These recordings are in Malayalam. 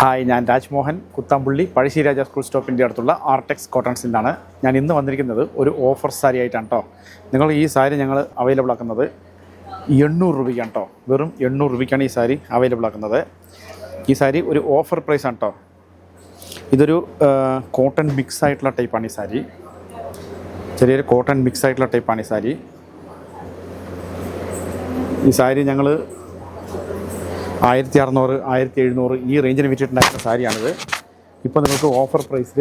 ഹായ്, ഞാൻ രാജ്മോഹൻ, കുത്താമ്പുള്ളി പഴശ്ശിരാജ സ്കൂൾ സ്റ്റോപ്പിൻ്റെ അടുത്തുള്ള ആർടെക്സ് കോട്ടൺസിലാണ്. ഞാൻ ഇന്ന് വന്നിരിക്കുന്നത് ഒരു ഓഫർ സാരി ആയിട്ടാണ് കേട്ടോ. നിങ്ങൾ ഈ സാരി ഞങ്ങൾ അവൈലബിൾ ആക്കുന്നത് 800 രൂപയ്ക്കാണ് കേട്ടോ. വെറും 800 രൂപയ്ക്കാണ് ഈ സാരി അവൈലബിൾ ആക്കുന്നത്. ഈ സാരി ഒരു ഓഫർ പ്രൈസാണ് കേട്ടോ. ഇതൊരു കോട്ടൺ മിക്സ് ആയിട്ടുള്ള ടൈപ്പാണ് ഈ സാരി. ചെറിയൊരു കോട്ടൺ മിക്സ് ആയിട്ടുള്ള ടൈപ്പാണ് ഈ സാരി. ഈ സാരി ഞങ്ങൾ 1600, 1700 ഈ റേഞ്ചിന് വിറ്റിട്ടുണ്ടായിരുന്ന സാരിയാണിത്. ഇപ്പോൾ നിങ്ങൾക്ക് ഓഫർ പ്രൈസിൽ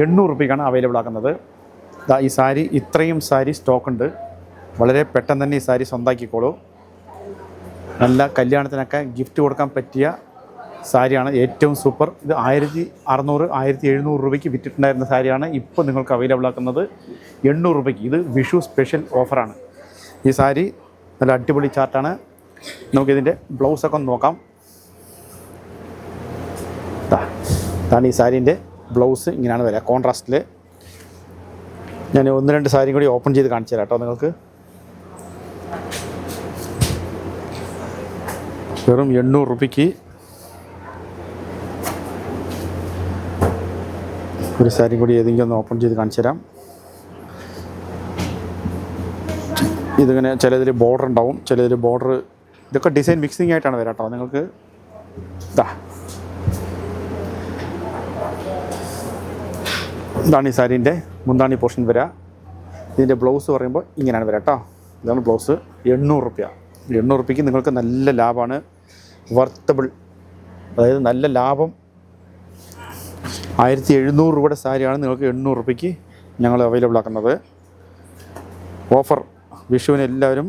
800 രൂപയ്ക്കാണ് അവൈലബിൾ ആക്കുന്നത്. ഈ സാരി ഇത്രയും സാരി സ്റ്റോക്കുണ്ട്. വളരെ പെട്ടെന്ന് തന്നെ ഈ സാരി സ്വന്തമാക്കിക്കോളൂ. നല്ല കല്യാണത്തിനൊക്കെ ഗിഫ്റ്റ് കൊടുക്കാൻ പറ്റിയ സാരിയാണ്, ഏറ്റവും സൂപ്പർ. ഇത് 1600, 1700 രൂപയ്ക്ക് വിറ്റിട്ടുണ്ടായിരുന്ന സാരിയാണ്. ഇപ്പോൾ നിങ്ങൾക്ക് അവൈലബിൾ ആക്കുന്നത് 800 രൂപയ്ക്ക്. ഇത് വിഷു സ്പെഷ്യൽ ഓഫറാണ്. ഈ സാരി നല്ല അടിപൊളി ചാർട്ടാണ്. നമുക്കിതിൻ്റെ ബ്ലൗസൊക്കെ ഒന്ന് നോക്കാം. ഇതാണ് ഈ സാരീൻ്റെ ബ്ലൗസ്. ഇങ്ങനെയാണ് വരിക കോൺട്രാസ്റ്റിൽ. ഞാൻ 1-2 സാരിയും കൂടി ഓപ്പൺ ചെയ്ത് കാണിച്ചു തരാം കേട്ടോ നിങ്ങൾക്ക്. വെറും 800 രൂപയ്ക്ക് ഒരു സാരി കൂടി ഏതെങ്കിലും ഒന്ന് ഓപ്പൺ ചെയ്ത് കാണിച്ചു തരാം. ഇതിങ്ങനെ ചിലതിൽ ബോർഡർ ഉണ്ടാവും, ചിലതിൽ ബോർഡർ, ഇതൊക്കെ ഡിസൈൻ മിക്സിംഗ് ആയിട്ടാണ് വരാം കേട്ടോ നിങ്ങൾക്ക്. ഇതാണ് ഈ സാരീൻ്റെ മുന്താണി പോർഷൻ വരിക. ഇതിൻ്റെ ബ്ലൗസ് പറയുമ്പോൾ ഇങ്ങനെയാണ് വരാം കേട്ടോ. ഇതാണ് ബ്ലൗസ്. 800 രൂപ. 800 രൂപയ്ക്ക് നിങ്ങൾക്ക് നല്ല ലാഭമാണ്. വർത്തബിൾ, അതായത് നല്ല ലാഭം. 1700 രൂപയുടെ സാരിയാണ് നിങ്ങൾക്ക് 800 രൂപയ്ക്ക് ഞങ്ങൾ അവൈലബിൾ ആക്കുന്നത്. ഓഫർ വിഷുവിന് എല്ലാവരും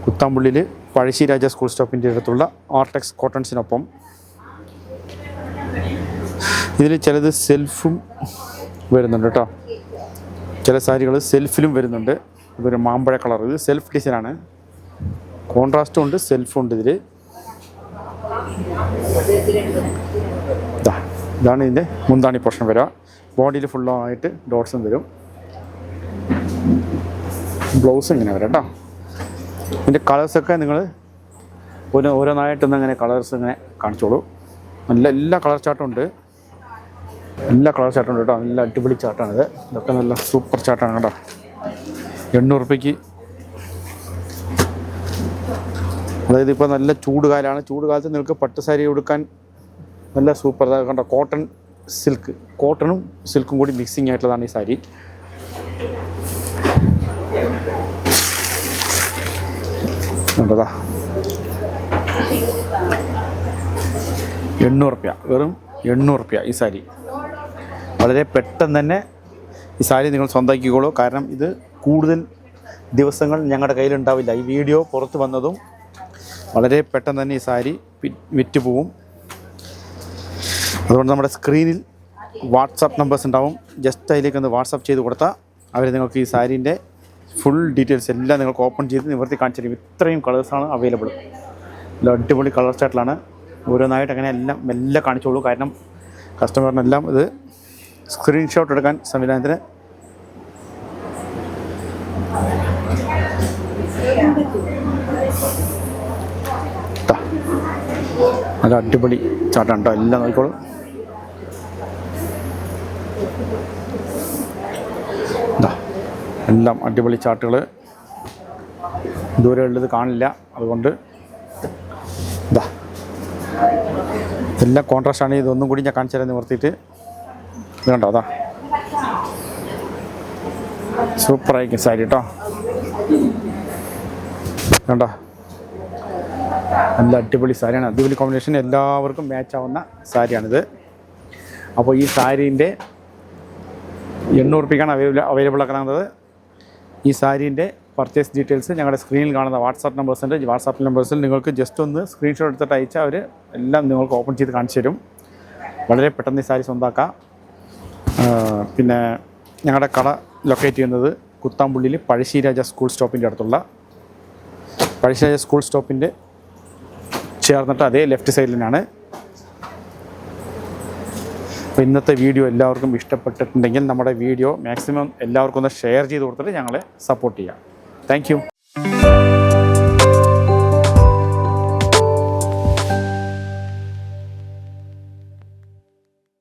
കുത്താമ്പുള്ളിയിൽ പഴശ്ശിരാജ സ്കൂൾ സ്റ്റോപ്പിൻ്റെ അടുത്തുള്ള ആർടെക്സ് കോട്ടൺസിനൊപ്പം. ഇതിൽ ചിലത് സെൽഫും വരുന്നുണ്ട് കേട്ടോ. ചില സാരികൾ സെൽഫിലും വരുന്നുണ്ട്. ഇതൊരു മാമ്പഴ കളർ, ഇത് സെൽഫ് ഡിസൈനാണ്. കോൺട്രാസ്റ്റും ഉണ്ട്, സെൽഫും ഉണ്ട് ഇതിൽ. ഇതാണ് ഇതിൻ്റെ മുന്താണി പോർഷൻ വരിക. ബോഡിയിൽ ഫുള്ളായിട്ട് ഡോട്ട്സും വരും. ബ്ലൗസ് ഇങ്ങനെ വരാം കേട്ടോ. ഇതിൻ്റെ കളേഴ്സൊക്കെ നിങ്ങൾ ഓരോന്നായിട്ടൊന്ന് അങ്ങനെ കളേഴ്സ് ഇങ്ങനെ കാണിച്ചോളൂ. എല്ലാ കളർ ചാർട്ടും ഉണ്ട്. എല്ലാ കളർ ചാർട്ടും ഉണ്ട് കേട്ടോ. നല്ല അടിപൊളി ചാർട്ടാണിത്. ഇതൊക്കെ നല്ല സൂപ്പർ ചാർട്ടാണ് കേട്ടോ. 800 രൂപയ്ക്ക്. അതായത് ഇപ്പോൾ നല്ല ചൂടുകാലമാണ്. ചൂടുകാലത്ത് നിങ്ങൾക്ക് പട്ട് സാരി ഉടുക്കാൻ നല്ല സൂപ്പർ കണ്ടോ. കോട്ടൺ സിൽക്ക്, കോട്ടണും സിൽക്കും കൂടി മിക്സിങ് ആയിട്ടുള്ളതാണ് ഈ സാരി. കണ്ടതാ 800 രൂപ. വെറും 800 രൂപ ഈ സാരി. വളരെ പെട്ടെന്ന് തന്നെ ഈ സാരി നിങ്ങൾ സ്വന്തമാക്കിക്കോളൂ. കാരണം ഇത് കൂടുതൽ ദിവസങ്ങൾ ഞങ്ങളുടെ കയ്യിലുണ്ടാവില്ല. ഈ വീഡിയോ പുറത്ത് വന്നതും വളരെ പെട്ടെന്ന് തന്നെ ഈ സാരി വിറ്റ് പോവും. അതുകൊണ്ട് നമ്മുടെ സ്ക്രീനിൽ വാട്സാപ്പ് നമ്പേഴ്സ് ഉണ്ടാവും. ജസ്റ്റ് അതിലേക്ക് ഒന്ന് വാട്സാപ്പ് ചെയ്ത് കൊടുത്താൽ അവർ നിങ്ങൾക്ക് ഈ സാരീൻ്റെ ഫുൾ ഡീറ്റെയിൽസ് എല്ലാം നിങ്ങൾക്ക് ഓപ്പൺ ചെയ്ത് നിവർത്തി കാണിച്ചു തരും. ഇത്രയും കളേഴ്സാണ് അവൈലബിൾ. നല്ല അടിപൊളി കളർ ചാർട്ടിലാണ്. ഓരോന്നായിട്ട് അങ്ങനെ എല്ലാം മെല്ലെ കാണിച്ചോളൂ. കാരണം കസ്റ്റമറിനെല്ലാം ഇത് സ്ക്രീൻഷോട്ട് എടുക്കാൻ സംവിധാനത്തിന് നല്ല അടിപൊളി ചാർട്ടാണ് കേട്ടോ. എല്ലാം നോക്കിക്കോളൂ. എല്ലാം അടിപൊളി ചാർട്ടുകൾ. ദൂരെ ഉള്ളത് കാണില്ല, അതുകൊണ്ട് എല്ലാം കോൺട്രാസ്റ്റാണ്. ഇതൊന്നും കൂടി ഞാൻ കാണിച്ചു തരാൻ നിവർത്തിയിട്ട് ഇത് കണ്ടോ. സൂപ്പറായിരിക്കും സാരി കേട്ടോ. കണ്ടോ, നല്ല അടിപൊളി സാരിയാണ്. അടിപൊളി കോമ്പിനേഷൻ, എല്ലാവർക്കും മാച്ച് ആവുന്ന സാരിയാണിത്. അപ്പോൾ ഈ സാരീൻ്റെ 800 രൂപയ്ക്കാണ് അവൈലബിൾ ആക്കുന്നത്. ഈ സാരീൻ്റെ പർച്ചേസ് ഡീറ്റെയിൽസ് ഞങ്ങളുടെ സ്ക്രീനിൽ കാണുന്ന വാട്സാപ്പ് നമ്പേഴ്സ് ഉണ്ട്. വാട്സാപ്പ് നമ്പേഴ്സിൽ നിങ്ങൾക്ക് ജസ്റ്റ് ഒന്ന് സ്ക്രീൻഷോട്ട് എടുത്തിട്ട് അയച്ചാൽ അവർ എല്ലാം നിങ്ങൾക്ക് ഓപ്പൺ ചെയ്ത് കാണിച്ചു തരും. വളരെ പെട്ടെന്ന് ഈ സാരി സ്വന്തമാക്കാം. പിന്നെ ഞങ്ങളുടെ കട ലൊക്കേറ്റ് ചെയ്യുന്നത് കുത്താമ്പുള്ളിയിൽ പഴശ്ശിരാജ സ്കൂൾ സ്റ്റോപ്പിൻ്റെ അടുത്തുള്ള പഴശ്ശിരാജ സ്കൂൾ സ്റ്റോപ്പിൻ്റെ ചേർന്നിട്ട് അതേ ലെഫ്റ്റ് സൈഡിൽ തന്നെയാണ്. അപ്പോൾ ഇന്നത്തെ വീഡിയോ എല്ലാവർക്കും ഇഷ്ടപ്പെട്ടിട്ടുണ്ടെങ്കിൽ നമ്മുടെ വീഡിയോ മാക്സിമം എല്ലാവർക്കും ഒന്ന് ഷെയർ ചെയ്ത് കൊടുത്തിട്ട് ഞങ്ങളെ സപ്പോർട്ട് ചെയ്യാം. Thank you.